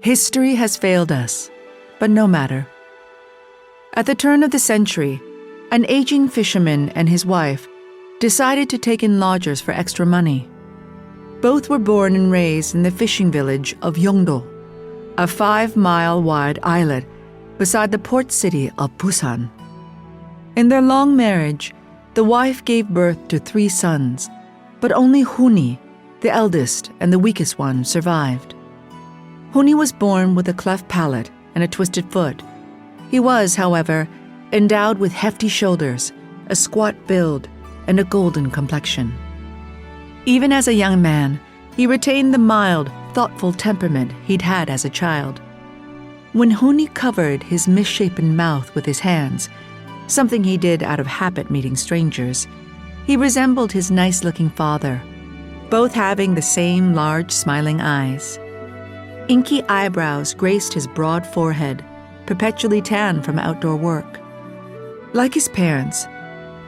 History has failed us, but no matter. At the turn of the century, an aging fisherman and his wife decided to take in lodgers for extra money. Both were born and raised in the fishing village of Yeongdo, a 5-mile-wide islet beside the port city of Busan. In their long marriage, the wife gave birth to 3 sons, but only Huni, the eldest and the weakest one, survived. Huni was born with a cleft palate and a twisted foot. He was, however, endowed with hefty shoulders, a squat build, and a golden complexion. Even as a young man, he retained the mild, thoughtful temperament he'd had as a child. When Huni covered his misshapen mouth with his hands, something he did out of habit meeting strangers, he resembled his nice-looking father, both having the same large, smiling eyes. Inky eyebrows graced his broad forehead, perpetually tan from outdoor work. Like his parents,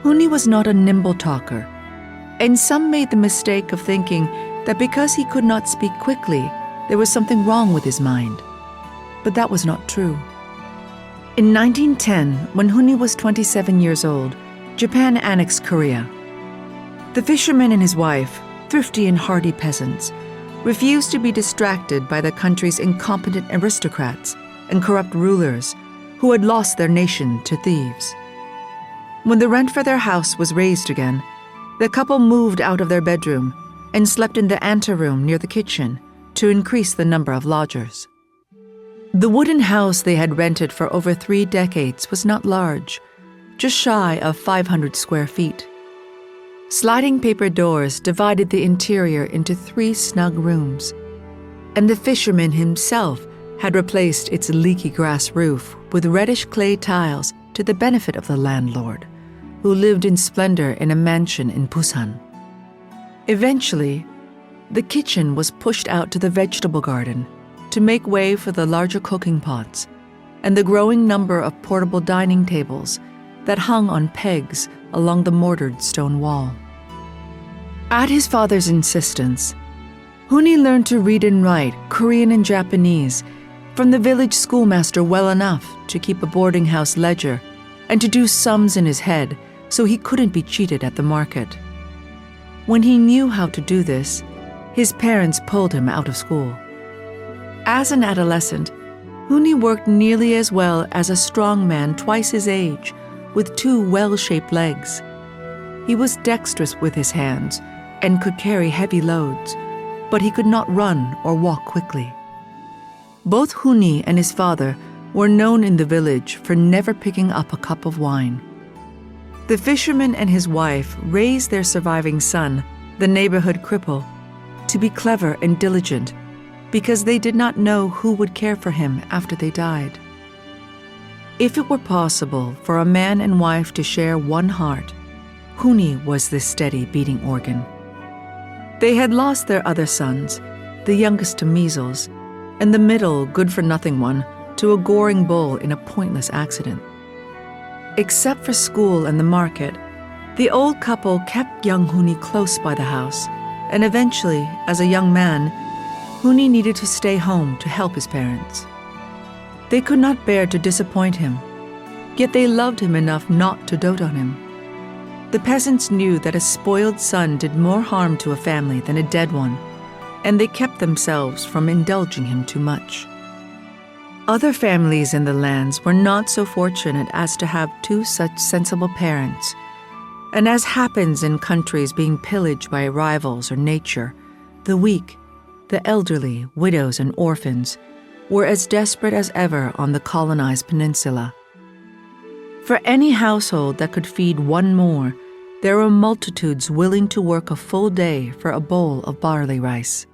Huni was not a nimble talker, and some made the mistake of thinking that because he could not speak quickly, there was something wrong with his mind. But that was not true. In 1910, when Huni was 27 years old, Japan annexed Korea. The fisherman and his wife, thrifty and hardy peasants, refused to be distracted by the country's incompetent aristocrats and corrupt rulers who had lost their nation to thieves. When the rent for their house was raised again, the couple moved out of their bedroom and slept in the anteroom near the kitchen to increase the number of lodgers. The wooden house they had rented for over 3 decades was not large, just shy of 500 square feet. Sliding paper doors divided the interior into 3 snug rooms, and the fisherman himself had replaced its leaky grass roof with reddish clay tiles to the benefit of the landlord, who lived in splendor in a mansion in Busan. Eventually, the kitchen was pushed out to the vegetable garden to make way for the larger cooking pots and the growing number of portable dining tables that hung on pegs along the mortared stone wall. At his father's insistence, Huni learned to read and write Korean and Japanese from the village schoolmaster well enough to keep a boarding house ledger and to do sums in his head so he couldn't be cheated at the market. When he knew how to do this, his parents pulled him out of school. As an adolescent, Huni worked nearly as well as a strong man twice his age with 2 well-shaped legs. He was dexterous with his hands and could carry heavy loads, but he could not run or walk quickly. Both Huni and his father were known in the village for never picking up a cup of wine. The fisherman and his wife raised their surviving son, the neighborhood cripple, to be clever and diligent because they did not know who would care for him after they died. If it were possible for a man and wife to share one heart, Huni was this steady beating organ. They had lost their other sons, the youngest to measles, and the middle good-for-nothing one to a goring bull in a pointless accident. Except for school and the market, the old couple kept young Huni close by the house, and eventually, as a young man, Huni needed to stay home to help his parents. They could not bear to disappoint him, yet they loved him enough not to dote on him. The peasants knew that a spoiled son did more harm to a family than a dead one, and they kept themselves from indulging him too much. Other families in the lands were not so fortunate as to have 2 such sensible parents, and as happens in countries being pillaged by rivals or nature, the weak, the elderly, widows, and orphans were as desperate as ever on the colonized peninsula. For any household that could feed one more, there were multitudes willing to work a full day for a bowl of barley rice.